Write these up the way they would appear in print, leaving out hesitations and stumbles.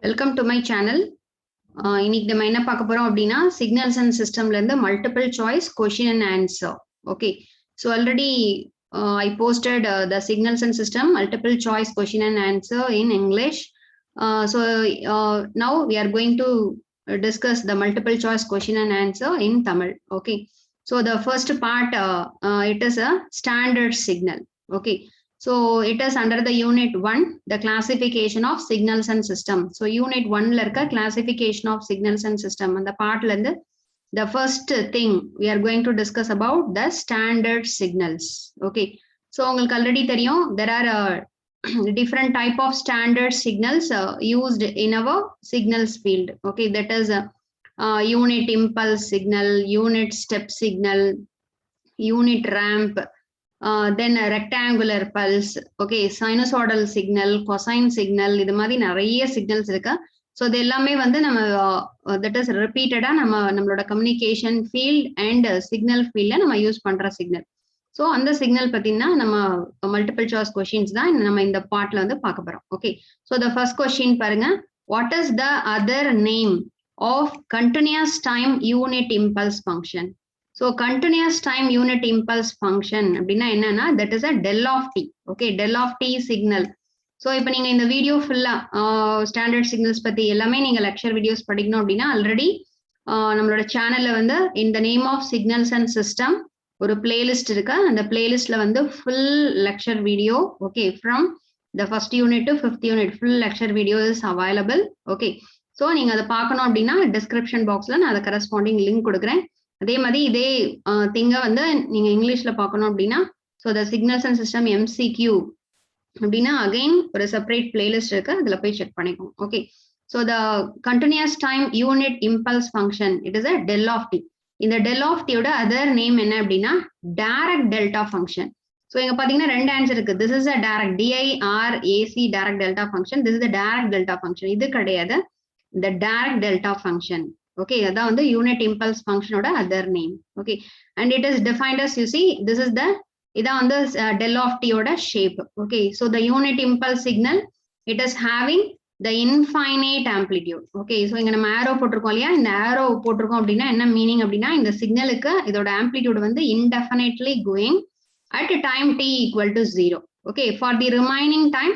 Welcome to my channel. இன்னைக்கு நம்ம என்ன பார்க்க போறோம் அப்படின்னா சிக்னல்ஸ் அண்ட் சிஸ்டம்ல இருந்து multiple choice question and answer. Okay, so already I posted the signals and system multiple choice question and answer in English. So now we are going to discuss the multiple choice question and answer in Tamil. Okay, so the first part it is a standard signal. Okay, so it is under the unit 1, the classification of signals and system. So unit 1 la irka classification of signals and system and the part la irundhu the first thing we are going to discuss about the standard signals. Okay, so ungalku already theriyum there are different type of standard signals used in our signals field. Okay, that is unit impulse signal, unit step signal, unit ramp, then a rectangular pulse. Okay, sinusoidal signal, cosine signal, இது மாதிரி நிறைய signals இருக்கு. So இது எல்லாமே வந்து நம்ம that is ரிப்பீட்டடா நம்மளோட கம்யூனிகேஷன் ஃபீல்ட் அண்ட் சிக்னல் ஃபீல்ட்ல நம்ம யூஸ் பண்ற சிக்னல். ஸோ அந்த சிக்னல் பார்த்தீங்கன்னா நம்ம மல்டிபிள் சாய்ஸ் கொஸ்டின்ஸ் தான் நம்ம இந்த பார்ட்ல வந்து பார்க்க போறோம். Okay, so the first question பாருங்க, what is the other name of continuous time unit impulse function? So continuous time unit impulse function அப்படின்னா என்னன்னா that is a del of t. Okay, del of t signal. So இப்போ நீங்க இந்த video ஃபுல்லா standard signals பத்தி எல்லாமே நீங்க lecture videos படிக்கணும் அப்படின்னா ஆல்ரெடி நம்மளோட சேனல்ல வந்து இந்த name of signals and system ஒரு பிளேலிஸ்ட் இருக்கு. அந்த பிளேலிஸ்ட்ல வந்து full lecture video, okay, from the first unit to 5th unit full lecture video is available. Okay, so நீங்க அதை பார்க்கணும் அப்படின்னா டிஸ்கிரிப்ஷன் பாக்ஸ்ல நான் அதை கரஸ்பாண்டிங் லிங்க் கொடுக்குறேன். அதே மாதிரி இதே திங்க வந்து நீங்க இங்கிலீஷ்ல பார்க்கணும் அப்படின்னா so the signals and system MCQ அப்படின்னா அகைன் ஒரு செப்பரேட் பிளேலிஸ்ட் இருக்கு, அதுல போய் செக் பண்ணிக்கோங்க. Okay, so the continuous time unit impulse function it is a del of t. இந்த டெல் ஆஃப் டியோட அதர் நேம் என்ன அப்படின்னா டைரக்ட் டெல்டா ஃபங்க்ஷன். ஸோ இங்க பாத்தீங்கன்னா ரெண்டு ஆன்சர் இருக்கு. This is a direct D I R A C direct delta function. This is the direct delta function. இது கிடையாது, இந்த டைரக்ட் டெல்டா ஃபங்க்ஷன். ஓகே, அதான் வந்து யூனிட் இம்பல்ஸ் ஃபங்க்ஷனோட other name. Okay, and it is defined as you see this is the இதான் வந்து del of டியோட shape. Okay, so the unit impulse signal it is having the infinite amplitude. Okay, so இங்க நம்ம arrow போட்டிருக்கோம் இல்லையா, இந்த arrow போட்டிருக்கோம் அப்படின்னா என்ன மீனிங் அப்படின்னா இந்த சிக்னலுக்கு இதோட ஆம்ப்ளிடியூட் வந்து indefinitely going at time t equal to 0. Okay, for the remaining time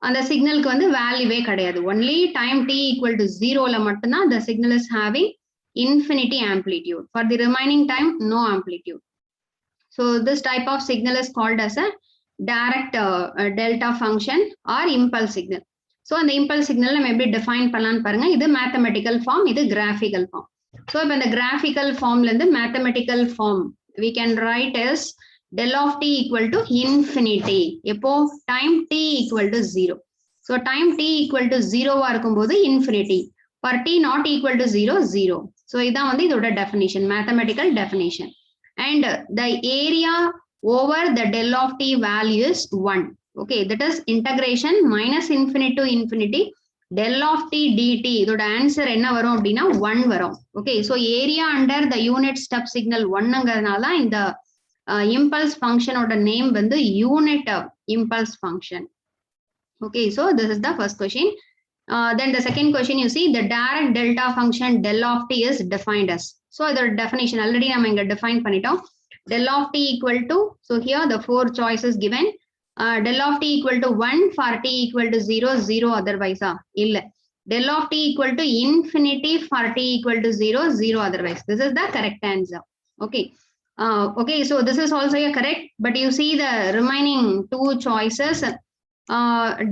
அந்த சிக்னலுக்கு வந்து வேல்யூவே கிடையாது. only time t equal to 0ல மட்டும்தான் the signal is having infinity amplitude. For the remaining time no amplitude. So this type of signal is called as a direct delta function or impulse signal. So அந்த impulse signal நம்ம எப்படி define பண்ணலான்னு பாருங்க. இது mathematical form, இது graphical form. So இப்போ இந்த graphical ஃபார்ம்ல இருந்து mathematical form we can write as del of t equal to infinity. எப்போ time t equal to 0. So time t equal to 0வா இருக்கும்போது infinity. for t not equal to 0, 0. So இதான் வந்து இதோட definition, mathematical definition. And the area over the del of t value is 1. Okay, that is integration minus infinity to infinity del of t dt. இதோட answer என்ன வரும் அப்படின்னா 1 வரும். Okay, so area under the unit step signal 1ங்கிறதுனால இந்த impulse ஃபங்க்ஷனோட name வந்து unit impulse function. Okay, so this is the first question. Then the second question you see the direct delta function del of t is defined as. So இதோட definition already நம்ம இங்க define பண்ணிட்டோம். del of t equal to, so here the 4 choices given. Del of t equal to 1 for t equal to 0, 0 otherwise. Illa. Del of t equal to infinity for t equal to 0, 0 otherwise. This is the correct answer. Okay. Okay, so this is also a correct, but you see the remaining 2 choices.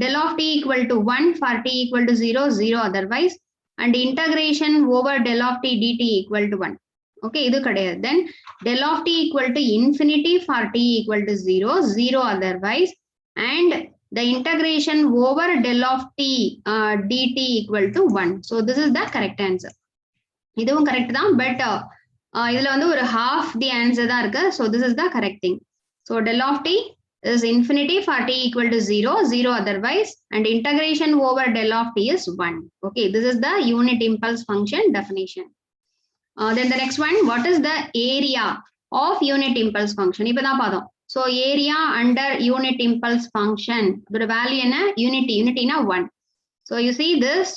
Del of t equal to 1 for t equal to 0, 0 otherwise. And integration over del of t dt equal to 1. Okay, இது கிடையாது. Then del of t equal to infinity for t equal to 0, 0 otherwise. And the integration over del of t dt equal to 1. So this is the correct answer. இதுவும் correct தான், but இதுல வந்து ஒரு half the answer தான் இருக்கு. So this is the correct thing. So del of t is infinity for t equal to 0, 0 otherwise. And integration over del of t is 1. Okay, this is the unit impulse function definition. Then the next one, what is the area of unit impulse function? இப்பதான் பார்த்தோம். So area under unit impulse function, the value என்ன? Unity, unityனா 1. So you see this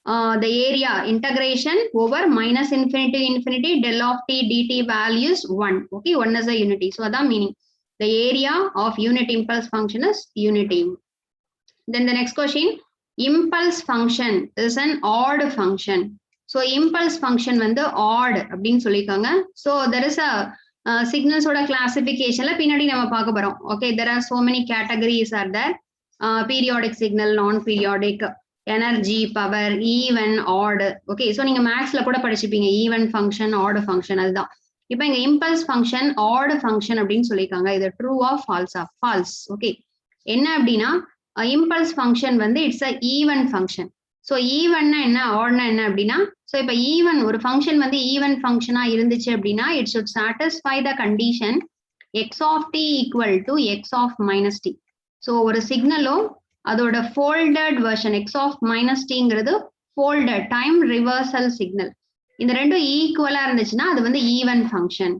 the area integration over minus infinity to infinity del of t dt values 1. Okay, 1 is a unity. So that meaning the area of unit impulse function is unity. Then the next question, impulse function is an odd function. So impulse function வந்து odd அப்படின்னு சொல்லிருக்காங்க. So there is a signals ஓட classificationல பின்னாடி நம்ம பார்க்க போறோம். Okay, there are so many categories are there. Periodic signal, non-periodic, energy, power, even, odd. Okay, so நீங்க மேக்ஸ்ல கூட படிச்சிருப்பீங்க even function, odd function அதுதான். இப்போ இங்க impulse function, odd function அப்படின்னு சொல்லிருக்காங்க. இது true or false? False. Okay, என்ன அப்படின்னா impulse function வந்து it's a even function. So even என்ன oddனா என்ன அப்படின்னா, so இப்போ even ஒரு function வந்து even functionஆ இருந்துச்சு அப்படின்னா it should satisfy the condition x of t equal to x of minus t. So ஒரு சிக்னலும் அதோட folded version x of minus tங்கிறது folded time reversal signal. இந்த ரெண்டும் ஈக்குவலா இருந்துச்சுன்னா அது வந்து ஈவன் ஃபங்க்ஷன்.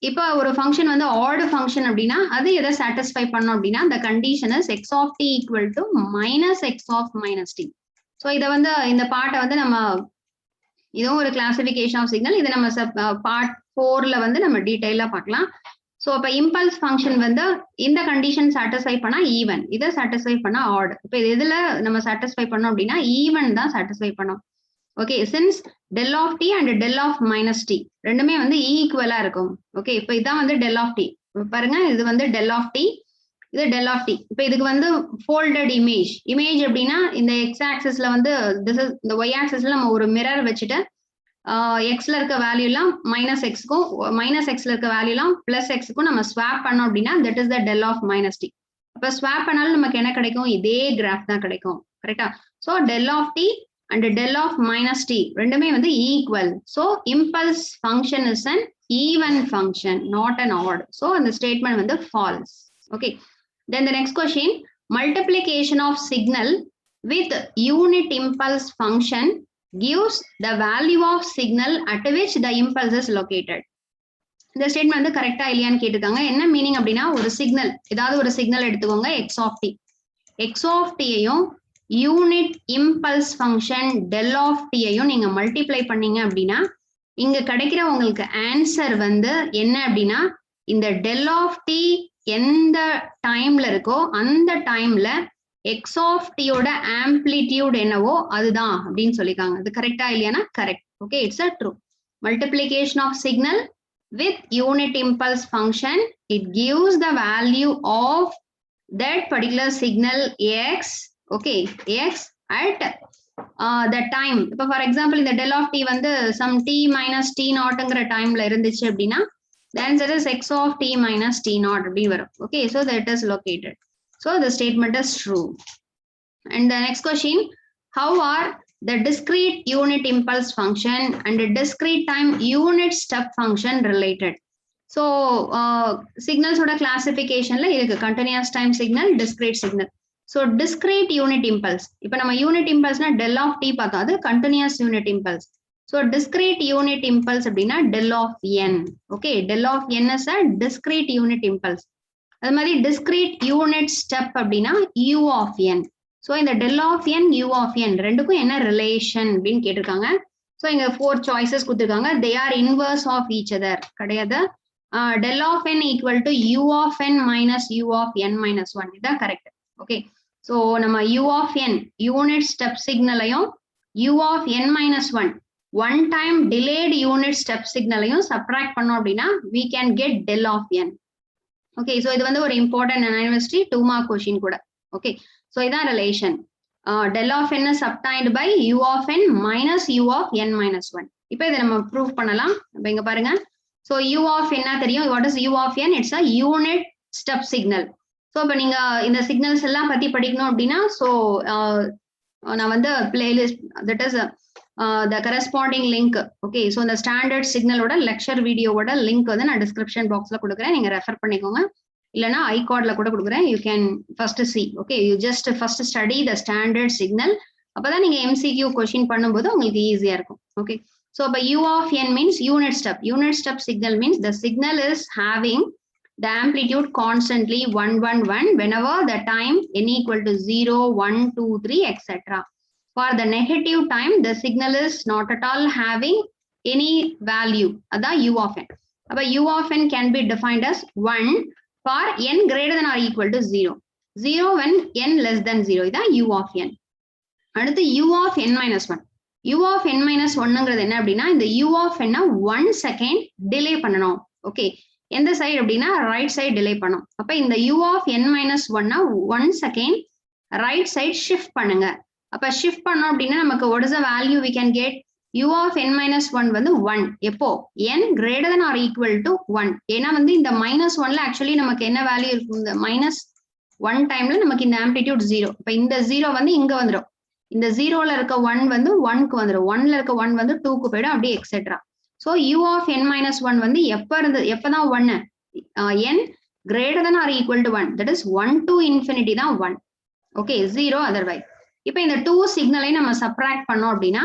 இப்போ ஒரு ஃபங்க்ஷன் வந்து ஆட் ஃபங்க்ஷன் அப்படின்னா அது எதை சாட்டிஸ்ஃபை பண்ணும் அப்படின்னா the condition is x of t equal to minus x of minus t. So இதை வந்து இந்த பார்ட்டை வந்து நம்ம இதுவும் ஒரு கிளாசிபிகேஷன் ஆஃப் சிக்னல். இதை நம்ம பார்ட் 4ல வந்து நம்ம டீட்டெயிலாக பார்க்கலாம். ஸோ இப்போ இம்பல்ஸ் ஃபங்க்ஷன் வந்து இந்த கண்டிஷன் சாட்டிஸ்ஃபை பண்ணா ஈவன், இதை சாட்டிஸ்ஃபை பண்ணா ஆட். இப்போ இது எதுல நம்ம சாட்டிஸ்ஃபை பண்ணோம் அப்படின்னா ஈவன் தான் சாட்டிஸ்ஃபை பண்ணோம். Okay, since del of t and del of minus t ரெண்டுமே வந்து ஈக்குவலா இருக்கும். ஓகே, இப்போ இதான் வந்து டெல் ஆஃப் டி. பாருங்க, இது வந்து டெல் ஆஃப் டி, இது டெல் ஆஃப் டி. இப்போ இதுக்கு வந்து ஃபோல்டட் இமேஜ் அப்படின்னா இந்த எக்ஸ் ஆக்சிஸ்ல வந்து இந்த ஒய் ஆக்சிஸ்ல நம்ம ஒரு மிரர் வச்சுட்டு எக்ஸ்ல இருக்க வேல்யூலாம் மைனஸ் எக்ஸ்க்கும் மைனஸ் எக்ஸ்ல இருக்க வேல்யூலாம் பிளஸ் எக்ஸ்க்கும் நம்ம ஸ்வாப் பண்ணோம் அப்படின்னா that is the del of minus t. அப்போ ஸ்வாப் பண்ணாலும் நமக்கு என்ன கிடைக்கும்? இதே கிராஃப் தான் கிடைக்கும். கரெக்டா? So del of t and del of minus t ரெண்டுமே வந்து equal. So impulse function is an even function, not an odd. So அந்த ஸ்டேட்மெண்ட் வந்து false. Okay, then the next question, multiplication of signal with unit impulse function gives the value of signal at which the impulse is located. இந்த statement வந்து கரெக்டா இல்லையான்னு கேட்டிருக்காங்க. என்ன meaning அப்படின்னா, ஒரு சிக்னல், ஏதாவது ஒரு சிக்னல் எடுத்துக்கோங்க, x of t. X of டியையும் unit impulse function del of டியையும் நீங்க மல்டிப்ளை பண்ணீங்க அப்படின்னா இங்க கிடைக்கிற உங்களுக்கு ஆன்சர் வந்து என்ன அப்படின்னா, இந்த டெல் ஆஃப் டி எந்த டைம்ல இருக்கோ அந்த டைம்ல எக்ஸ் ஆஃப் டியோட ஆம்பிளிடியூட் என்னவோ அதுதான் அப்படின்னு சொல்லிருக்காங்க. அது கரெக்டா இல்லையானா correct. Okay, it's a true. Multiplication of signal with unit impulse function, it gives the value of that particular signal x, okay, x at the time. இப்போ for example இந்த del of t வந்து some t minus t நாட்ங்கிற டைம்ல இருந்துச்சு அப்படின்னா the answer is x of t minus t naught அப்படி வரும். Okay, so that is located. So the statement is true. And the next question, how are the discrete unit impulse function and the discrete time unit step function related? So signals oda classification la irukku continuous time signal, discrete signal. So discrete unit impulse, ipo nama unit impulse na del of t pathom, adu continuous unit impulse. So discrete unit impulse அப்படின்னா del of n. Okay, del of n is a discrete unit impulse. அது மாதிரி discrete unit step அப்படின்னா u of n. So இந்த del of n, u of n ரெண்டுக்கும் என்ன relation அப்படின்னு கேட்டிருக்காங்க. So இங்க 4 சாய்ஸஸ் கொடுத்துருக்காங்க. They are inverse of each other. கிடையாது. del of n equal to u of n minus u of n minus 1. இதுதான் correct. Okay, so நம்ம u of n unit step சிக்னலையும் u of n minus 1 one time delayed unit step சிக்னலையும் subtract பண்ணோம் அப்படின்னா we can get del of n. Okay, so இது வந்து ஒரு important university 2 mark question கூட. ஓகே, ஸோ இதான் relation. del of n is subtract by u of n minus u of n minus 1. இப்போ இதை நம்ம ப்ரூவ் பண்ணலாம். இப்போ இங்க பாருங்க. ஸோ u of n தெரியும். What is u of n? It's a unit step signal. So இப்போ நீங்க இந்த சிக்னல்ஸ் எல்லாம் பத்தி படிக்கணும் அப்படின்னா ஸோ நான் வந்து playlist that is the corresponding link. Okay, so the standard signal oda lecture video oda link வந்து நான் description boxல கொடுக்கிறேன். நீங்க ரெஃபர் பண்ணிக்கோங்க. இல்லனா ஐகார்ட்ல கூட கொடுக்கிறேன். You can first see. Okay, you just first study the standard signal. அப்பதான் நீங்க MCQ question பண்ணும்போது உங்களுக்கு ஈஸியா இருக்கும். Okay, so by u of n means unit step. Unit step signal means the signal is having the amplitude constantly 1 1 1 whenever the time n equal to 0 1 2 3 etc. For the negative time, the signal is not at all having any value. That u of n. But u of n can be defined as 1 for n greater than or equal to 0. 0 when n less than 0. That u of n. அடுத்து u of n minus 1. u of n minus 1ங்கிறது என்ன அப்படின்னா இந்த u of n 1 second delay பண்ணணும். Okay, எந்த side அப்படின்னா right side delay பண்ணும். அப்ப இந்த u of n minus 1 1 second right side shift பண்ணுங்க. அப்ப ஷிஃப்ட் பண்ணோம் அப்படின்னா நமக்கு what is the value we can get? u of n minus 1 வந்து 1. எப்போ n greater than or equal to 1. ஏன்னா வந்து இந்த minus 1ல ஆக்சுவலி நமக்கு என்ன வேல்யூ இருக்கும்? இந்த minus 1 டைம்ல நமக்கு இந்த ஆம்ப்ளிடியூட் 0. இப்ப இந்த 0 வந்து இங்க வந்துடும். இந்த 0ல இருக்க 1 வந்து 1க்கு வந்துடும். 1ல இருக்க 1 வந்து 2க்கு போயிடும், அப்படியே etcetera. So u of n minus 1 வந்து எப்பதான் 1 n greater than or equal to 1. that is 1 to infinity தான் 1. Okay, 0 otherwise. இப்போ இந்த 2 சிக்னலை நம்ம சப்ராக்ட் பண்ணோம் அப்படின்னா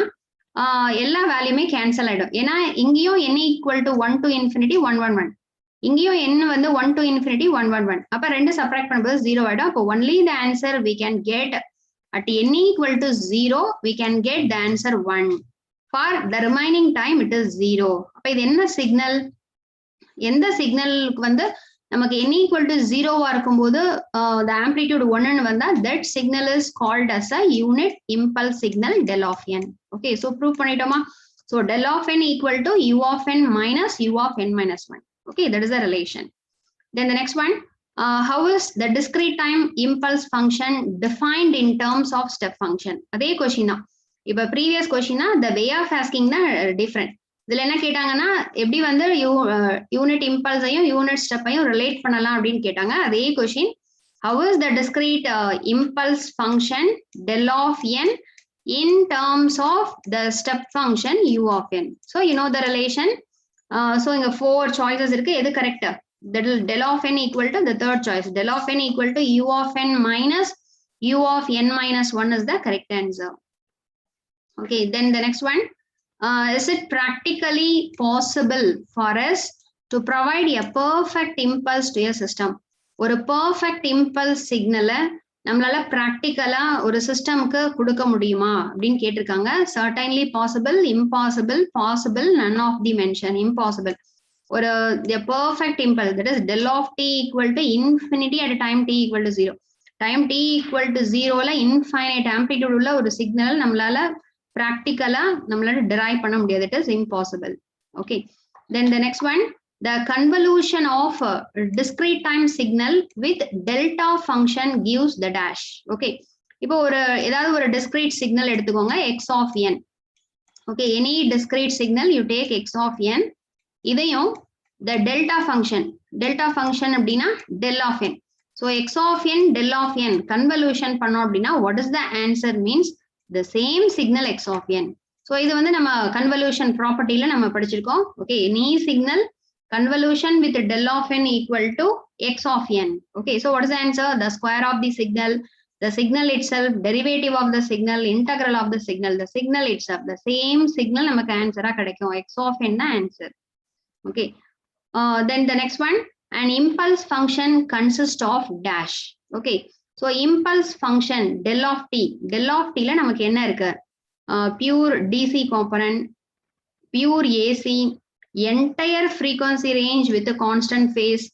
எல்லா வேல்யூமே கேன்சல் ஆயிடும். ஏன்னா இங்கேயும் n equal to 1 to infinity 1 1 1, இங்கேயும் n வந்து 1 to infinity 1 1 1. அப்ப ரெண்டு சப்ராக்ட் பண்ணும்போது 0 ஆயிடும். அப்போ only the answer we can get at n equal to 0 we can get the answer 1. For the remaining time it is 0. அப்ப இது என்ன சிக்னல்? எந்த சிக்னலுக்கு வந்து நமக்கு n equal to 0 இருக்கும்போது the amplitude 1 வந்தா that signal is called as a unit impulse signal del of n. Okay, so prove பண்ணிட்டோமா? So del of n equal to u of n minus u of n minus 1. Okay, that is the relation. Then the next one, how is the discrete time impulse function defined in terms of step function? அதே question தான். இப்ப previous question the way of asking தான் different. இதுல என்ன கேட்டாங்கன்னா எப்படி வந்து unit இம்பல்ஸையும் unit ஸ்டெப்பையும் relate பண்ணலாம் அப்படின்னு கேட்டாங்க. அதே question, how is the discrete impulse function del of n in terms of the step function u of n? So you know the relation. So இங்க 4 choices இருக்கு. எது correct? That is del of n equal to the third choice. Del of n equal to u of n minus u of n minus 1 is the correct answer. Okay, then the next one, is it practically possible for us to provide a perfect impulse to a system? ஒரு perfect impulse signal நம்மளால practically ஒரு சிஸ்டம்க்கு கொடுக்க முடியுமா அப்படின்னு கேட்டிருக்காங்க. Certainly possible, impossible, possible, none of the mention. Impossible. ஒரு the perfect impulse, that is del of t equal to infinity at time t equal to 0. Time t equal to 0ல infinite amplitude உள்ள ஒரு signal நம்மளால practically நம்மளால derive பண்ண முடியாது. It is impossible. Okay, then the next one, the convolution of discrete time signal with delta function gives the dash. Okay, இப்போ ஒரு ஏதாவது ஒரு discrete signal எடுத்துக்கோங்க, x of n. Okay, any discrete signal you take x of n. இதையும் the delta function அப்படின்னா del of n. So x of n del of n convolution பண்ணோம் அப்படின்னா what is the answer means the same signal x of n. So இது வந்து நம்ம convolution propertyல நம்ம படிச்சிருக்கோம். Okay, any signal convolution with del of n equal to x of n. Okay, so what is the answer? The square of the signal itself, derivative of the signal, integral of the signal itself, the same signal நமக்கு ஆன்சரா கிடைக்கும். x of n தான் answer. Okay, then the next one, an impulse function consists of dash. Okay, so impulse function del of t ல நமக்கு என்ன இருக்கு? Pure DC component, pure AC, entire frequency range with a constant phase,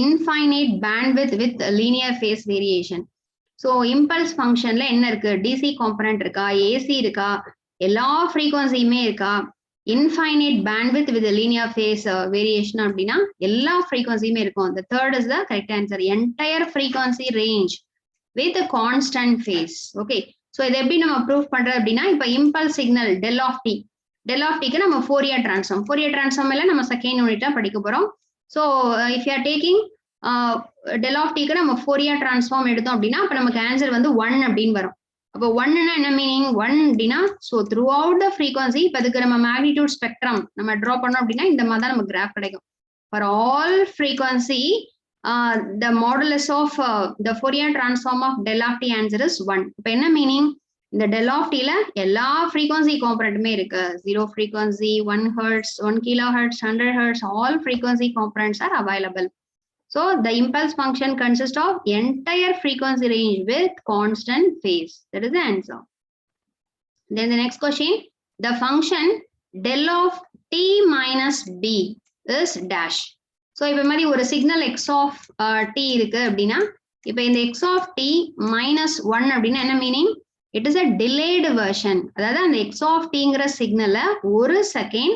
infinite bandwidth with linear phase variation. So impulse function ல என்ன இருக்கு? DC component இருக்கா, AC இருக்கா, எல்லா frequencyயுமே இருக்கா, infinite bandwidth with a linear phase variation அப்படின்னா எல்லா frequencyயுமே இருக்கும். The third is the correct answer. Entire frequency range with a constant phase. Okay, so இதை எப்படி நம்ம ப்ரூவ் பண்றது அப்படின்னா இப்ப impulse signal del of t க்கு நம்ம Fourier transform எல்லாம் நம்ம செகண்ட் யூனிட்டா படிக்க போறோம். So if you are taking del of t க்கு நம்ம Fourier transform எடுத்தோம் அப்படின்னா அப்ப நமக்கு ஆன்சர் வந்து 1 அப்படின்னு வரும். அப்போ 1னா என்ன மீனிங்? 1 அப்படின்னா so through out the frequency. இப்போ அதுக்கு நம்ம மேக்னிடியூட் ஸ்பெக்ட்ரம் நம்ம ட்ரா பண்ணோம் அப்படின்னா இந்த மாதிரி தான் நமக்கு கிராஃப் கிடைக்கும். For all frequency the modulus of the Fourier transform of del of t answer is 1. இப்போ என்ன மீனிங்? இந்த டெல் ஆஃப் டில எல்லா ஃப்ரீக்வன்சி காம்பனண்ட்டுமே இருக்கு. 0 frequency, 1 Hz, 1 kHz, 100 Hz, all frequency components are available. So the impulse function consists of entire frequency range with constant phase. That is the answer. Then the next question, the function del of t minus b is dash. So இப்ப மாதிரி ஒரு signal x of t இருக்கு அப்படின்னா இப்ப இந்த x of t minus 1 அப்படின்னா என்ன meaning? It is a delayed version. அதாவது அந்த x of tங்கிற சிக்னலை ஒரு செகண்ட்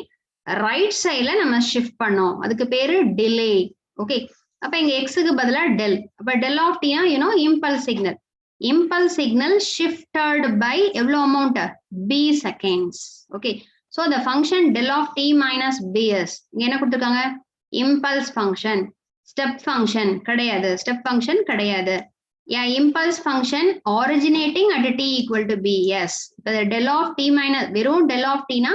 ரைட் சைட்ல நம்ம ஷிஃப்ட் பண்ணோம், அதுக்கு பேரு டிலே. ஓகே, அப்ப இங்க எக்ஸுக்கு பதிலா டெல். அப்ப del of t you know impulse signal. Impulse signal shifted by எவ்வளவு amount? b seconds. Okay, so the function del of t minus bs இங்க என்ன கொடுத்திருக்காங்க? Impulse function. ஸ்டெப் ஃபங்க்ஷன் கிடையாது, ஸ்டெப் ஃபங்க்ஷன் கிடையாது. Yeah, impulse function originating at t equal to b. Yes, the del of t minus வெறும் del of t னா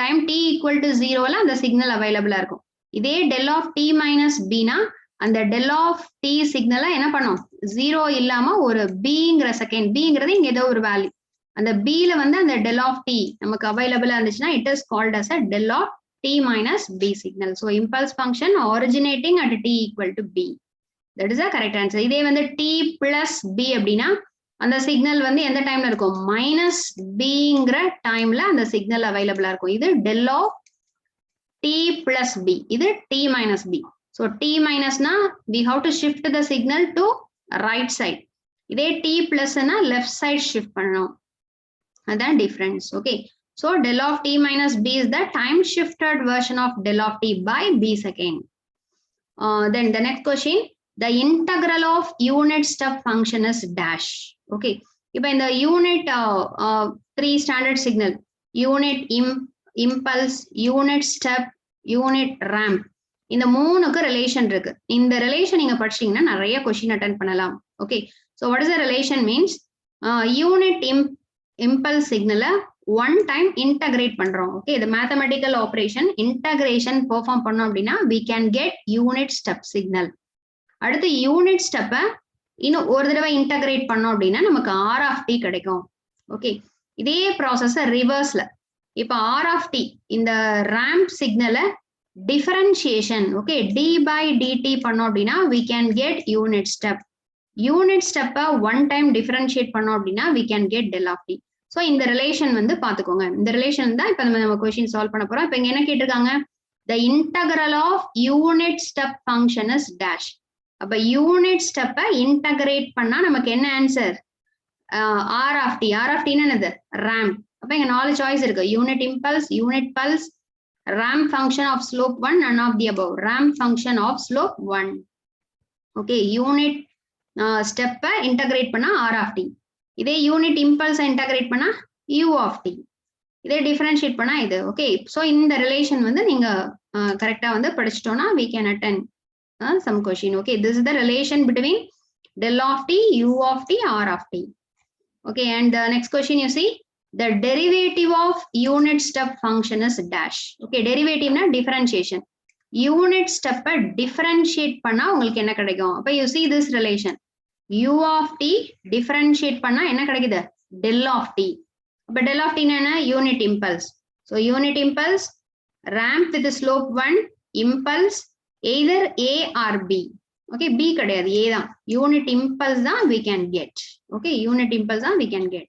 time t equal to 0 ல அந்த signal அவைலபிளா இருக்கும். இதே del of t minus b னா அந்த del of t சிக்னலை என்ன பண்ணும்? 0 இல்லாம ஒரு bங்கிற செகண்ட், bங்கிறது இங்க ஏதோ ஒரு வேல்யூ, அந்த b ல வந்து அந்த del of t நமக்கு அவைலபிளா இருந்துச்சுன்னா it is called as a del of t minus b signal. So impulse function originating at t equal to b. That is the correct answer. இதே வந்து t plus b அப்படின்னா அந்த signal வந்து எந்த டைம்ல இருக்கும்? மைனஸ் bங்கிற டைம்ல அந்த சிக்னல் அவைலபிளா இருக்கும். இது del of t plus b, இது t minus b. So t minus na we have to shift the signal to right side. இதே t plus na left side shift பண்ணணும். அதான் difference. Okay, so del of t minus b is the time shifted version of del of t by b second. Then the next question, the integral of unit step function is dash. Okay, இப்போ இந்த unit 3 standard signal, unit impulse, unit step, unit ramp, இந்த மூணுக்கு relation இருக்கு. இந்த relation நீங்க படிச்சீங்கன்னா நிறைய question attend பண்ணலாம். Okay, so what is the relation means? Unit impulse signal one time integrate பண்றோம். ஓகே, இது மேத்தமெட்டிக்கல் ஆபரேஷன், இன்டகிரேஷன் பெர்ஃபார்ம் பண்ணோம் அப்படின்னா we can get unit step signal. அடுத்து யூனிட் ஸ்டெப்பை இன்னும் ஒரு தடவை இன்டகிரேட் பண்ணோம் அப்படின்னா நமக்கு ஆர் ஆஃப் டி கிடைக்கும். ஓகே, இதே ப்ராசஸ் ரிவர்ஸ்ல இப்போ ஆர் ஆஃப் டி இந்த ரேம்ப் சிக்னலை differentiation, okay, d by dt பண்ணோம் அப்படின்னா we can get unit step. Unit ஸ்டெப்பை ஒன் டைம் டிஃபரன்ஷியேட் பண்ணோம் அப்படின்னா we can get del of t. So இந்த ரிலேஷன் வந்து பாத்துக்கோங்க, இந்த ரிலேஷன் தான் இப்போ நம்ம கொஸ்டின் சால்வ் பண்ண போறோம். இப்போ இங்க என்ன கேட்டிருக்காங்க? the integral of unit step function is dash. அப்ப யூனிட் ஸ்டெப்பை இன்டகிரேட் பண்ணா நமக்கு என்ன answer? R of t. R of டின்னு என்னது? ரேம்ப். அப்ப இங்க 4 சாய்ஸ் இருக்கு, unit impulse, unit pulse, ramp function of slope 1, none of the above. Ramp function of slope 1. Okay, unit ஸ்டெப்பை இன்டகிரேட் பண்ணா ஆர் ஆஃப் டி. இதே யூனிட் இம்பல்ஸை integrate பண்ணா யூ ஆஃப் டி. இதே டிஃபரன்ஷியேட் பண்ணா இது. ஓகே, ஸோ இந்த ரிலேஷன் வந்து நீங்க கரெக்டா வந்து படிச்சிட்டோம்னா we can attend some question. Okay, this is the relation between del of t, u of t, r of t. Okay, and the next question you see, the derivative of unit step function is dash. Okay, derivative na differentiation. Unit step differentiate பண்ணா உங்களுக்கு என்ன கிடைக்கும்? அப்ப you see this relation, u of t differentiate பண்ணா என்ன கிடைக்குது? del of t. அப்ப del of t என்ன? unit impulse. So unit impulse, ramp with slope 1, impulse either A or B. Okay, B கிடையாது, A தான். Unit impulse தான் we can get. Okay, unit impulse தான் we can get.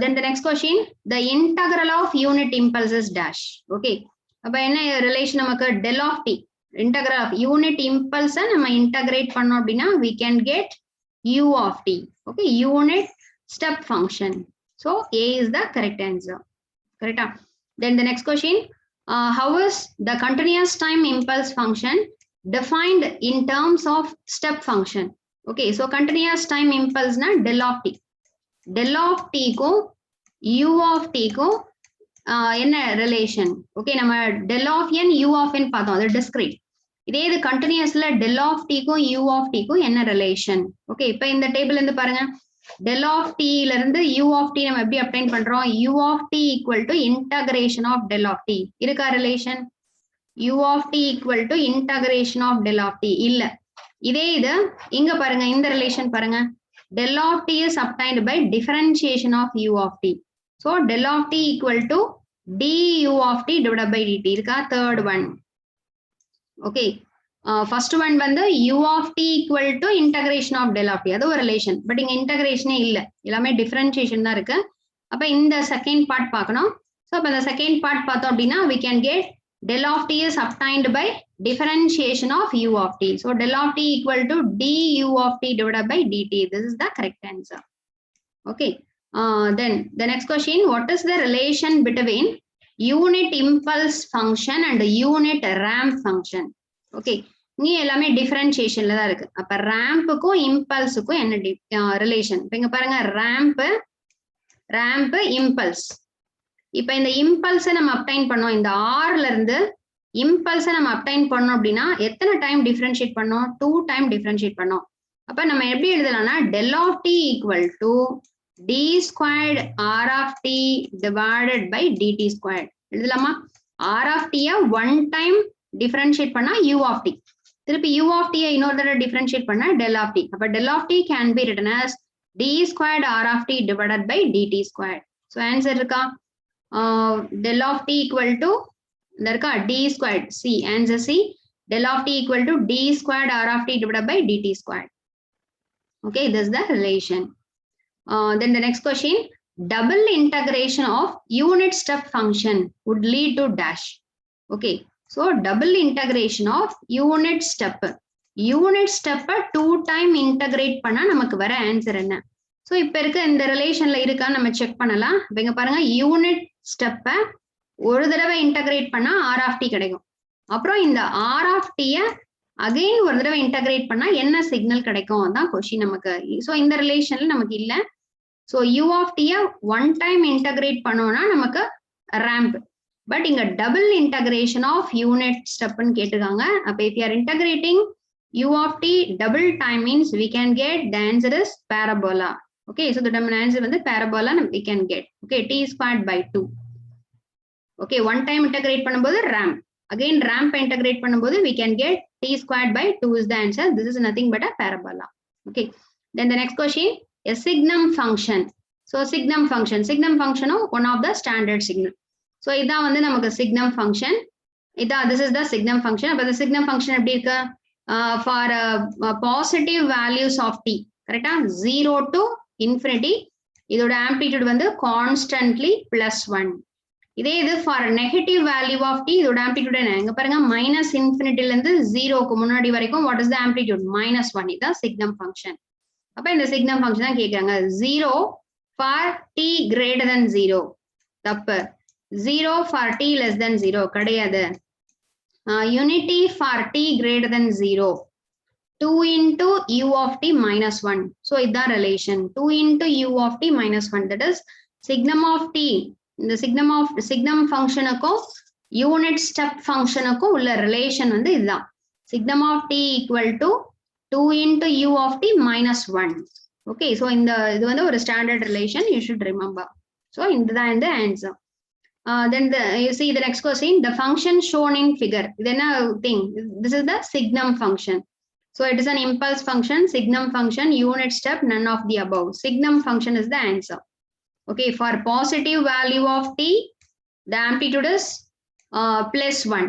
Then the next question, the integral of unit impulse is dash. Okay, அப்ப என்ன relation நமக்கு? del of t, integral of unit impulse நம்ம integrate பண்ணோம் அப்படின்னா we can get u of t. Okay, unit step function. So A is the correct answer. Correct? Then the next question, how is the continuous time impulse function defined in terms of step function? Okay, so continuous time impulse na del of t. Del of t ko u of t ko என்ன relation? Okay, நம்ம del of n u of n பார்த்தோம், அது discrete. இதே இது கண்டினியூஸ்ல del of t க்கும் u of t க்கும் என்ன relation? Okay, இப்போ இந்த டேபிள் இருந்து பாருங்க, del of t ல இருந்து u of t நம்ம எப்படி அப்டைன் பண்றோம்? u of t equal to integration of del of t. இருக்கா relation? u of t equal to integration of del of t இல்ல. இதே இது இங்க பாருங்க, இந்த ரிலேஷன் பாருங்க, del of t is obtained by differentiation of u of t. So del of t equal to du of t divided by dt. இருக்கா? third one. Okay, first one வந்து u of t equal to integration of del of t, அது ஒரு relation. But இங்க இன்டகிரேஷனே இல்ல, எல்லாமே differentiation தான் இருக்கு. அப்ப இந்த செகண்ட் பார்ட் பார்க்கணும். ஸோ அப்ப இந்த செகண்ட் பார்ட் பார்த்தோம் அப்படின்னா we can get del of t is obtained by differentiation of u of t. So del of t equal to du of t divided by dt. This is the correct answer. Okay. Then the next question, what is the relation between unit impulse function and unit ramp function? Okay. நீ எல்லாமே டிஃபரன்சியேஷன்ல தான் இருக்கு. அப்ப ரேம்புக்கும் இம்பல்ஸுக்கும் என்ன relation? இப்ப இங்க பாருங்க, ramp impulse. இப்ப இந்த இம்பல்ஸை நம்ம அப்டைன் பண்ணோம், இந்த ஆர்ல இருந்து இம்பல்ஸை நம்ம அப்டைன் பண்ணோம் அப்படின்னா எத்தனை டைம் டிஃபரன்ஷியேட் பண்ணோம்? 2 டைம் டிஃபரன்ஷியேட் பண்ணோம். அப்ப நம்ம எப்படி எழுதலாம்னா del of t equal to d squared r of t divided by dt squared எழுதலாமா? r of t ய 1 டைம் டிஃபரன்ஷியேட் பண்ணா u of t, திருப்பி u of t ய இன்னொரு தடவை டிஃபரன்ஷியேட் பண்ணா del of t. அப்ப del of t can be written as d squared r of t divided by dt squared. So answer இருக்கா? Del of t equal to d squared. C, answer C. Del of t equal to d squared r of t divided by dt squared. Okay, this is the relation. Then the next question, double integration of unit step function would lead to dash. Okay, so double integration of unit step 2 time integrate பண்ணா நமக்கு வர answer என்ன? So இப்ப இருக்க இந்த ரிலேஷன்ல இருக்கா நம்ம check பண்ணலாம். இப்ப இங்க பாருங்க, யூனிட் ஸ்டெப்பை ஒரு தடவை இன்டகிரேட் பண்ணா ஆர் ஆஃப் டி கிடைக்கும். அப்புறம் இந்த ஆர் ஆஃப் டிய அகைன் ஒரு தடவை இன்டகிரேட் பண்ணா என்ன சிக்னல் கிடைக்கும் தான் கொஸ்டின் நமக்கு. ஸோ இந்த ரிலேஷன்ல நமக்கு இல்ல. ஸோ யூ ஆஃப் டிய 1 டைம் இன்டகிரேட் பண்ணோம்னா நமக்கு ரேம்ப். பட் இங்க டபுள் இன்டகிரேஷன் ஆஃப் யூனிட் ஸ்டெப்னு கேட்டிருக்காங்க. அப்ப if you are integrating u of t double time means we can get the answer is parabola. Okay, so the answer வந்து parabola we can get. Okay, t squared by 2. Okay, 1 time integrate பண்ணும்போது ramp, again ramp integrate பண்ணும்போது we can get t squared by 2 is the answer. This is nothing but a parabola. Okay, then the next question, a signum function. So signum function one of the standard signal. So இதான் வந்து நமக்கு signum function. இதான் this is the signum function. அப்ப the signum function எப்படி இருக்கு? For positive values of t, correct? 0 to infinity, இதோட amplitude வந்து constantly +1. இதே இது for negative value of t, இதோட amplitude என்ன? இங்க பாருங்க, minus infinity ல இருந்து 0க்கு முன்னாடி வரைக்கும் what is the amplitude? -1. இதான் signum function. அப்ப இந்த signum function தான் கேக்குறாங்க. 0 for t greater than 0, தப்பு. 0 for t less than 0 கிடையாது. Unity for t greater than 0, 2 into u of t minus 1. So இதான் relation, 2 into u of t minus 1, that is signum of t. இந்த signum functionக்கும் unit step functionக்கும் உள்ள relation வந்து இதுதான். Signum of t equal to 2 into u of t minus 1. Okay, so இது வந்து ஒரு standard relation, you should remember. So இதுதான் இந்த answer. Then you see the next question, the function shown in figure. Then thing, this is the signum function. So it is an impulse function, signum function, unit step, none of the above. Signum function is the answer. Okay, for positive value of t, the amplitude is +1.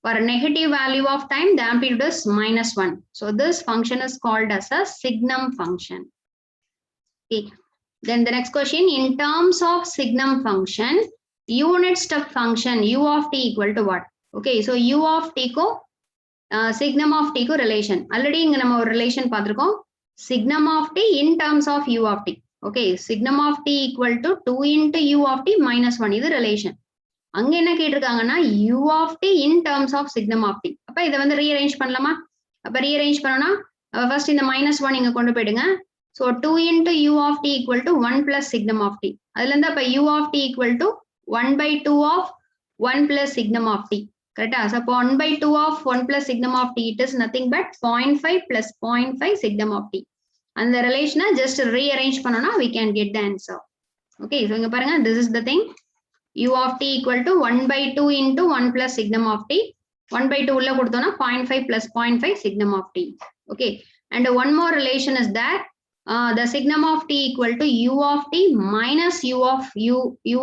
For a negative value of time, the amplitude is -1. So this function is called as a signum function. Okay, then the next question, in terms of signum function, unit step function u of t equal to what? Okay, so u of t ko signum of t ko relation already inga nama or relation paathirukom, signum of t in terms of u of t. Okay, signum of t equal to 2 into u of t minus 1, idu relation. அங்க என்ன கேட்டிருக்காங்க na u of t in terms of signum of t. அப்ப இத வந்து rearrange பண்ணலாமா? அப்ப rearrange பண்ணனும்னா first இந்த -1 இங்க கொண்டு போய்டுங்க. So 2 into u of t equal to 1 plus signum of t. அதுல இருந்து அப்ப u of t equal to 1 by 2 of 1 plus signum of t. Correct? So 1 by 2 of 1 plus signum of t, it is nothing but 0.5 plus 0.5 signum of t. And the relation just rearrange பண்ணனும்னா we can get the answer. Okay, so இங்க பாருங்க, this is the thing. u of t equal to 1 by 2 into 1 plus signum of t. 1 by 2 உள்ள கொடுத்தோம்னா 0.5 plus 0.5 signum of t. Okay, and one more relation is that the signum of t equal to u of t minus u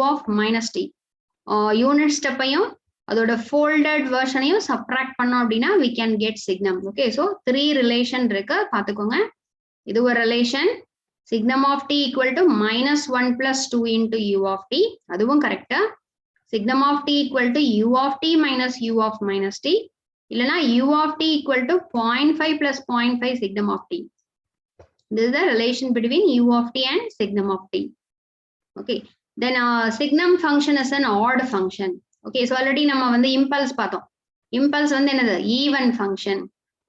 of minus t. Unit step ஐயும் அதோட folded version ஐயும் subtract பண்ணோம் அப்படின்னா we can get signum. Okay, so 3 relation இருக்கு, பாத்துக்கோங்க. இது ஒரு relation, signum of t equal to minus 1 plus 2 into u of t. அதுவும் correct. Signum of t equal to u of t minus u of minus t. இல்லனா u of t equal to 0.5 plus 0.5 signum of t. This is the relation between u of t and signum of t. Okay. Then signum function is an odd function. Okay. So already நம்ம வந்து impulse பார்த்தோம். Impulse வந்து என்னது? Even function.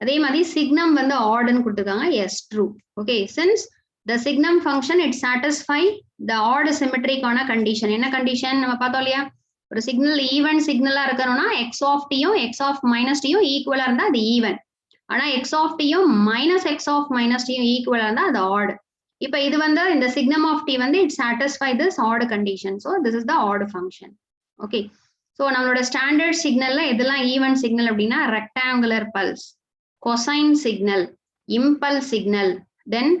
அதே மாதிரி signum வந்து odd ன்னு கொடுத்திருக்காங்க. Yes, true. Okay. Since the signum function it satisfy the odd symmetric ஆன condition. என்ன condition? நம்ம பார்த்தோம் இல்லையா? ஒரு சிக்னல் ஈவன் சிக்னலா இருக்கணும்னா x of t யும் x of minus t யும் ஈக்குவலா இருந்தா அது ஈவன். ஆனா x of t யும் minus x of minus t யும் ஈக்குவலா இருந்தா அது odd. இப்ப இது வந்து இந்த signum of t வந்து it satisfy this odd condition. So this is the odd function. Okay. So நம்மளோட ஸ்டாண்டர்ட் சிக்னல்ல எதெல்லாம் ஈவன் சிக்னல் அப்படின்னா rectangular pulse, cosine signal, impulse signal, then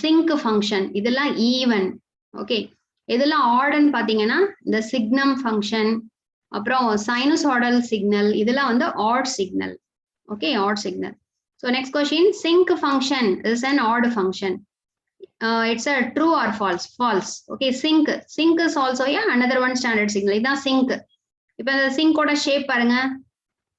sinc function இதெல்லாம் ஈவன். ஓகே. இதெல்லாம் ஆர்டர்னு பாத்தீங்கன்னா இந்த சிக்னம் ஃபங்க்ஷன், அப்புறம் சைனசாய்டல் சிக்னல் இதெல்லாம் வந்து odd signal. Okay, odd signal. So next question, sync function is an odd function. It's a true or false? False. Okay, sync is also another one standard signal. இதான் sync. இப்ப இந்த sync ஓட shape பாருங்க,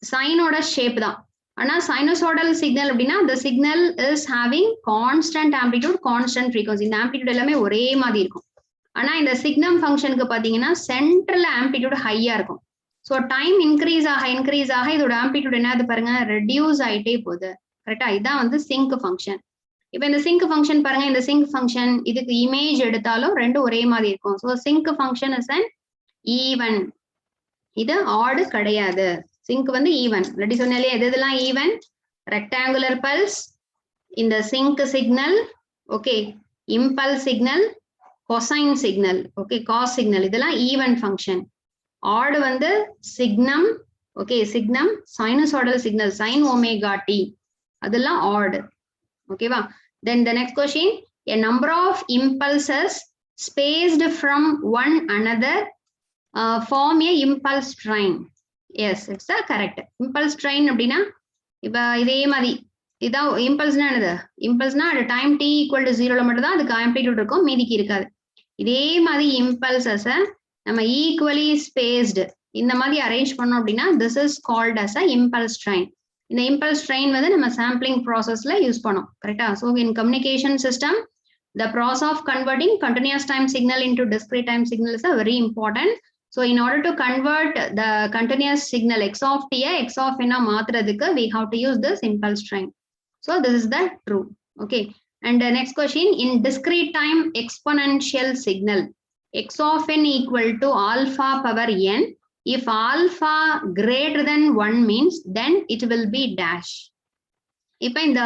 சைனோட shape தான். ஆனா sinusoidal signal அப்படின்னா the signal is having constant amplitude, constant frequency. இந்த amplitude எல்லாமே ஒரே மாதிரி இருக்கும். ஆனா இந்த சிக்னம் ஃபங்க்ஷனுக்கு பாத்தீங்கன்னா சென்ட்ரல் ஆம்பிளிட்யூட் ஹையா இருக்கும். ஸோ டைம் இன்க்ரீஸ் ஆக இதோட ஆம்பிளிட்யூட் என்னது பாருங்க, ரெடியூஸ் ஆயிட்டே போகுது. கரெக்டா? இதான் வந்து சிங்க் ஃபங்க்ஷன். இப்ப இந்த சிங்க் ஃபங்க்ஷன் பாருங்க, இந்த சிங்க் ஃபங்க்ஷன் இதுக்கு இமேஜ் எடுத்தாலும் ரெண்டும் ஒரே மாதிரி இருக்கும். So sinc function is an even. இது ஆடு கிடையாது. சிங்க் வந்து ஈவன். ஆல்ரெடி சொன்னாலே எது இதெல்லாம் ஈவன்? ரெக்டாங்குலர் பல்ஸ், இந்த sinc signal, okay, impulse signal, cosine signal, okay, Gauss signal இதெல்லாம் ஈவன் ஃபங்க்ஷன். ஆடு வந்து signum, okay, signum, sinusoidal signal, sine omega t அதெல்லாம் ஆடு. ஓகேவா? Then the next question, a number of impulses spaced from one another form a impulse train. Yes, it's the correct. Impulse train அப்படின்னா இப்ப இதே மாதிரி இதான் இம்பல்ஸ்னா என்னது? இம்பல்ஸ்னா அது time t equal to 0ல மட்டும் தான் அதுக்கு ஆம்பிளிட்யூட் இருக்கும், மீதிக்கு இருக்காது. இதே மாதிரி இம்பல்சஸ நம்ம ஈக்குவலி ஸ்பேஸ்டு இந்த மாதிரி அரேஞ்ச் பண்ணோம் அப்படின்னா this is called as a impulse train. இந்த இம்பல்ஸ் ட்ரெயின் வந்து நம்ம சாம்பிளிங் ப்ராசஸ்ல யூஸ் பண்ணோம். கரெக்டா? So in communication system the process of converting continuous time signal into discrete time signal is a very important. So in order to convert the continuous signal x of t x of n மாத்துறதுக்கு we have to use this impulse train. So this is the true. Okay. And the next question, in discrete time exponential signal x of n equal to alpha power n, if alpha greater than 1 means then it will be dash. இப்ப இந்த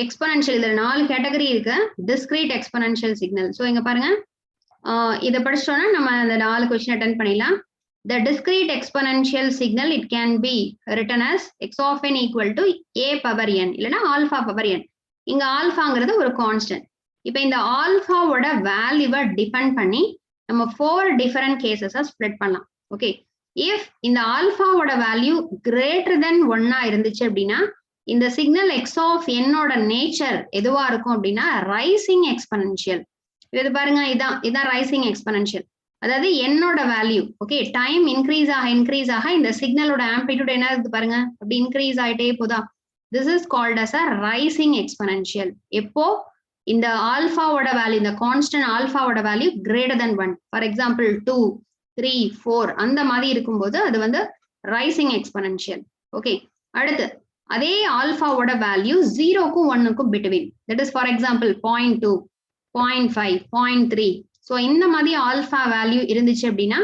exponential இதுல 4 category இருக்கு. Discrete exponential signal. So இங்க பாருங்க, இதை படிச்சோம்னா நம்ம அந்த 4 கொஸ்டின் அட்டென்ட் பண்ணிடலாம். The discrete exponential signal it can be written as x of n equal to a power n இல்லனா alpha power n. இங்க ஆல்பாங்கிறது ஒரு கான்ஸ்டன்ட். இப்போ இந்த ஆல்பாவோட வேல்யூவை டிபெண்ட் பண்ணி நம்ம 4 டிஃபரெண்ட் கேசஸா ஸ்ப்ளிட் பண்ணலாம். ஓகே, இஃப் இந்த ஆல்பாவோட வேல்யூ கிரேட்டர் தென் 1 இருந்துச்சு அப்படின்னா இந்த சிக்னல் எக்ஸ் ஆஃப் என்னோட நேச்சர் எதுவா இருக்கும் அப்படின்னா ரைசிங் எக்ஸ்பொனென்ஷியல். இது பாருங்க, இதான் ரைசிங் எக்ஸ்பொனென்ஷியல். அதாவது என்னோட வேல்யூ, ஓகே, டைம் இன்க்ரீஸ் ஆக இந்த சிக்னலோட ஆம்பிளிட்யூட் என்ன இருக்கு பாருங்க, அப்படி இன்க்ரீஸ் ஆயிட்டே போதா. This is called as a rising exponential. எப்போ இந்த ஆல்பாவோட வேல்யூ, இந்த கான்ஸ்டன்ட் ஆல்பாவோட value greater then 1, for example 2, 3, 4 அந்த மாதிரி இருக்கும்போது அது வந்து ரைசிங் எக்ஸ்பொனென்ஷியல். ஓகே, அடுத்து அதே ஆல்பாவோட வேல்யூ 0க்கும் 1க்கும் between, that is for example 0.2, 0.5, 0.3. So இந்த மாதிரி ஆல்பா வேல்யூ இருந்துச்சு அப்படின்னா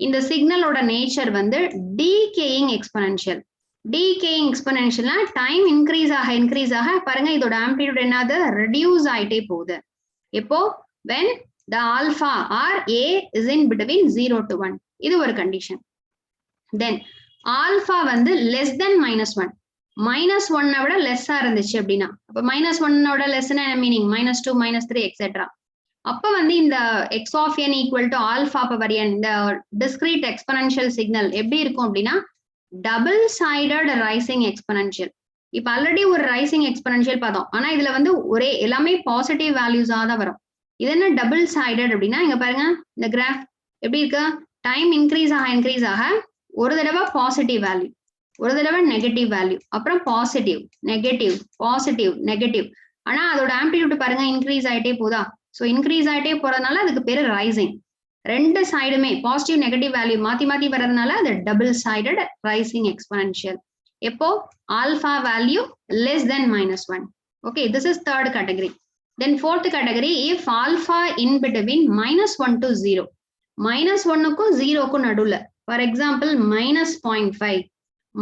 இந்த சிக்னலோட நேச்சர் வந்து டீகேயிங் எக்ஸ்பொனென்ஷியல். டீகேயிங் எக்ஸ்பொனென்ஷியல்னா டைம் இன்க்ரீஸ் ஆக பாருங்க இதோட ஆம்பிளிட்யூட் என்னது ரெடியூஸ் ஆயிட்டே போகுது. எப்போ? when the alpha or a is in between 0 to 1. இது ஒரு கண்டிஷன். தென் ஆல்பா வந்து less than -1, -1 விட லெஸ்ஸா இருந்துச்சு அப்படின்னா, அப்ப -1 லெஸ்னா மீனிங் -2, -3 எக்ஸெட்ரா. அப்ப வந்து இந்த x of n equal to alpha power n, இந்த டிஸ்கிரீட் எக்ஸ்பொனென்ஷியல் சிக்னல் எப்படி இருக்கும் அப்படின்னா டபுள் சைடட் ரைசிங் எக்ஸ்பொனென்ஷியல். இப்ப ஆல்ரெடி ஒரு ரைசிங் எக்ஸ்பெனன்ஷியல் பார்த்தோம். ஆனா இதுல வந்து ஒரே எல்லாமே பாசிட்டிவ் வேல்யூஸா தான் வரும். இது என்ன டபுள் சைடட் அப்படின்னா இங்க பாருங்க இந்த கிராஃப் எப்படி இருக்கு? டைம் இன்க்ரீஸ் ஆக ஒரு தடவை பாசிட்டிவ் வேல்யூ, ஒரு தடவை நெகட்டிவ் வேல்யூ, அப்புறம் பாசிட்டிவ் நெகட்டிவ் பாசிட்டிவ் நெகட்டிவ். ஆனா அதோட ஆம்ப்ளிடியூட் பாருங்க இன்க்ரீஸ் ஆயிட்டே போதா? ஸோ இன்க்ரீஸ் ஆயிட்டே போறதுனால அதுக்கு பேரு ரைசிங். ரெண்டு சைடுமே பாசிட்டிவ் நெகட்டிவ் வேல்யூ மாத்தி மாத்தி வர்றதுனால அது டபுள் சைடட் ரைசிங் எக்ஸ்பெனன்ஷியல். எப்போ alpha value less than -1. Okay, this is third category. Then fourth category, if alpha in between -1 to 0, -1க்கும் 0க்கும் நடுவுல, ஃபார் எக்ஸாம்பிள் -0.5,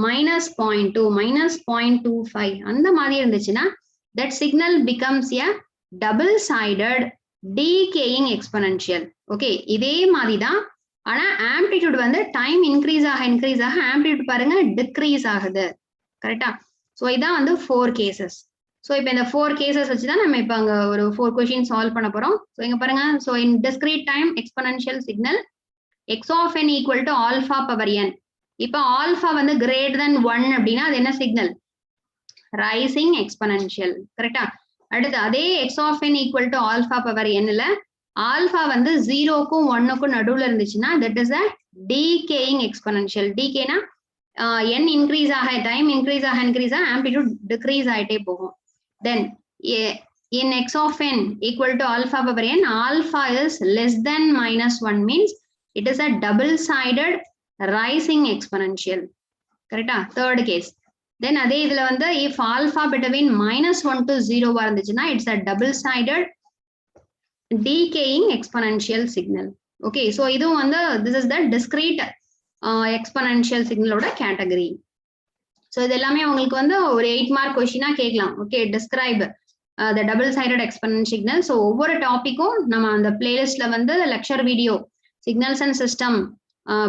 -0.2, -0.25 அந்த மாதிரி இருந்துச்சுன்னா that signal becomes a double sided decaying exponential. Okay, இதே மாதிரி தான். ஆனா amplitude வந்து டைம் இன்க்ரீஸ் ஆக ஆம்ப்ளிடியூட் பாருங்க டிக்ரீஸ் ஆகுது. கரெக்டா? ஸோ இதான் வந்து 4 கேசஸ். ஸோ இப்போ இந்த 4 கேசஸ் வச்சுதான் நம்ம இப்போ அங்க ஒரு 4 கொஸ்டின் சால்வ் பண்ண போறோம். ஸோ இங்க பாருங்க, so in discrete time exponential signal x of n equal to alpha power n. இப்போ ஆல்பா வந்து கிரேட்டர் தென் 1 அப்படின்னா அது என்ன சிக்னல்? Rising exponential. கரெக்டா? அடுத்து அதே x of n equal to alpha power n-ல ஆல்பா வந்து 0க்கும் 1க்கும் நடுவுல இருந்துச்சுன்னா that is a decaying exponential. decayனா n increase ஆக டைம் இன்க்ரீஸ் ஆக ஆம்ப்ளிடியூட் டிக்ரீஸ் ஆயிட்டே போகும். தென் in x of n equal to alpha power n, alpha is less than -1 means it is a double sided rising exponential. கரெக்டா? Third case. Then அதே இதுல வந்து if alpha between -1 to 0 இருந்துச்சுன்னா it's a double sided decaying exponential signal. Okay, so இதுவும் வந்து this is the discrete exponential signal ஓட category. So இது எல்லாமே உங்களுக்கு வந்து ஒரு 8 மார்க் கொஸ்டினா கேட்கலாம். Okay, describe the double sided exponential signal. So ஒவ்வொரு டாபிக்கும் நம்ம அந்த பிளேலிஸ்ட்ல வந்து lecture video signals and system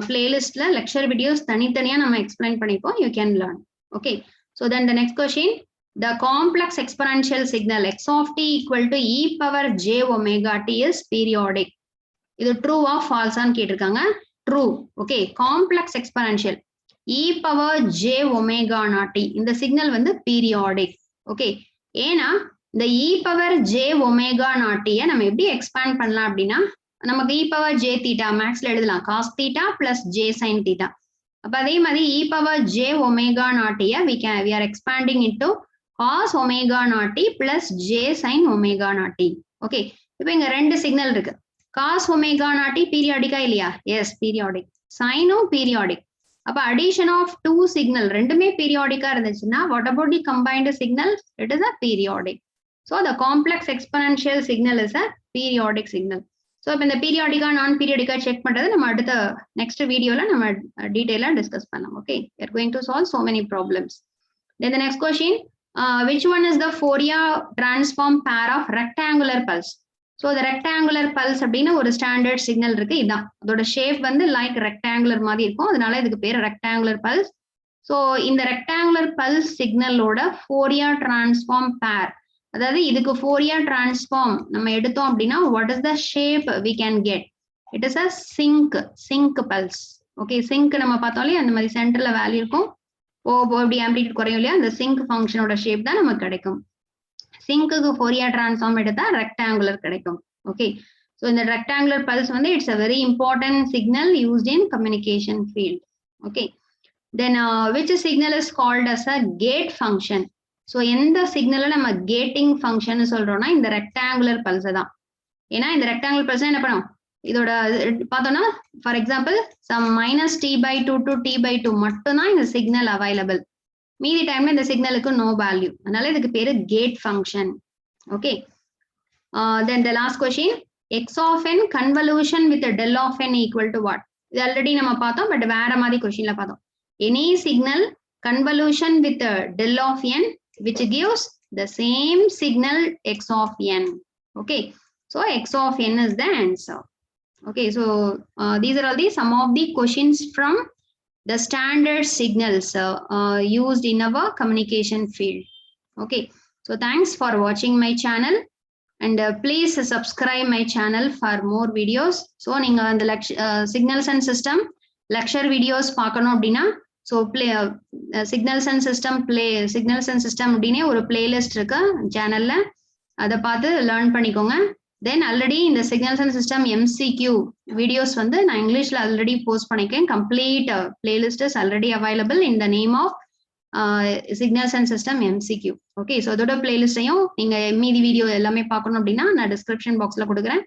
பிளேலிஸ்ட்ல லெக்சர் வீடியோஸ் தனித்தனியா நம்ம எக்ஸ்பிளைன் பண்ணிப்போம். You can learn. Okay, so then the next question, the complex exponential signal x of t equal to e power j omega t is periodic. இது true ஆ ஃபால்ஸான்னு கேட்டிருக்காங்க. True. Okay, complex exponential e power j omega naught t இந்த signal வந்து periodic. Okay, ஏன்னா இந்த e power j omega naught t நம்ம எப்படி expand பண்ணலாம் அப்படின்னா நமக்கு e power j theta மேக்ஸ்ல எழுதலாம் cos theta plus j sin theta. அப்ப அதே மாதிரி e power j omega naught t we are expanding into cos omega naught t plus j sin omega naught t. Okay, இப்போ இங்க ரெண்டு signal இருக்கு. cos omega naught t பீரியாடிக்கா இல்லையா? Yes, periodic. சைனும் பீரியாடிக். அப்ப அடிஷன் ஆஃப் 2 சிக்னல் ரெண்டுமே பீரியாடிக்கா இருந்துச்சுன்னா what about the combined signal? It is a periodic. So the complex exponential signal is a periodic signal. So இப்போ இந்த பீரியாடிக்கா நான் பீரியாடிக்கா செக் பண்றது நம்ம அடுத்த நெக்ஸ்ட் வீடியோல நம்ம டீடைலா டிஸ்கஸ் பண்ணலாம். Okay, we are going to solve so many problems. Then the next question, which one is the Fourier transform pair of rectangular pulse? So the rectangular pulse அப்படின்னா ஒரு ஸ்டாண்டர்ட் சிக்னல் இருக்கு. இதான் அதோட shape வந்து like rectangular மாதிரி இருக்கும். அதனால இதுக்கு பேர் ரெக்டாங்குலர் பல்ஸ். ஸோ இந்த ரெக்டாங்குலர் பல்ஸ் சிக்னலோட ஃபோரியர் டிரான்ஸ்ஃபார்ம் பேர், அதாவது இதுக்கு ஃபோரியர் டிரான்ஸ்ஃபார்ம் நம்ம எடுத்தோம் அப்படின்னா what is the shape we can get? It is a sync pulse. ஓகே, சிங்க் நம்ம பார்த்தாலே அந்த மாதிரி சென்டர்ல வேல்யூ இருக்கும். அப்படி ஆம்ப்ளிடியூட் குறையும் இல்லையா? அந்த சிங்க் ஃபங்க்ஷனோட ஷேப் தான் நமக்கு கிடைக்கும். சிங்க்குக்கு ஃபோரியர் டிரான்ஸ்ஃபார்ம் எடுத்தா ரெக்டாங்குலர் கிடைக்கும். ஓகே, ஸோ இந்த ரெக்டாங்குலர் பல்ஸ் வந்து it's a very important signal used in communication field. Okay, then which signal is called as a gate function? So எந்த சிக்னலை நம்ம கேட்டிங் ஃபங்க்ஷன் சொல்றோம்னா இந்த ரெக்டாங்குலர் பல்ஸை தான். ஏன்னா இந்த ரெக்டாங்குலர் பல்ஸ் என்ன பண்ணும், இதோட பார்த்தோம்னா for example some -t/2 to t/2 மட்டும்தான் இந்த சிக்னல் அவைலபிள். மீதி டைம்ல இந்த சிக்னலுக்கு நோ வேல்யூ. அதனால இதுக்கு பேரு gate function. Okay, then the last question, x of n convolution with del of n equal to what? இது ஆல்ரெடி நம்ம பார்த்தோம், பட் வேற மாதிரி கொஸ்டின்ல பார்த்தோம். Any signal convolution with del of n which gives the same signal x of n. Okay, so x of n is the answer. Okay, so these are all the some of the questions from the standard signals used in our communication field. Okay, so thanks for watching my channel and please subscribe my channel for more videos. So நீங்க அந்த signals and system lecture videos பார்க்கணும் அப்படின்னா so signals and system அப்படின்னே ஒரு playlist இருக்கு சேனல்ல, அதை பார்த்து லேர்ன் பண்ணிக்கோங்க. தென் ஆல்ரெடி இந்த signals and system MCQ videos வந்து நான் இங்கிலீஷ்ல ஆல்ரெடி போஸ்ட் பண்ணிக்கேன். Complete playlist is already available in the name of signals and system MCQ. Okay, so அதோட பிளேலிஸ்டையும் நீங்க மீதி வீடியோ எல்லாமே பார்க்கணும் அப்படின்னா நான் டிஸ்கிரிப்ஷன் பாக்ஸ்ல கொடுக்குறேன்.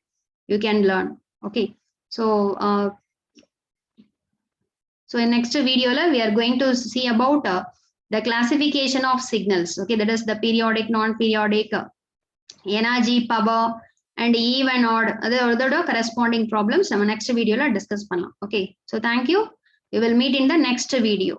You can learn. Okay, so in next video we are going to see about the classification of signals. Okay, that is the periodic, non-periodic, energy, power and even odd adhoda corresponding problems நம்ம next video la discuss பண்ணலாம். Okay, so thank you. We will meet in the next video.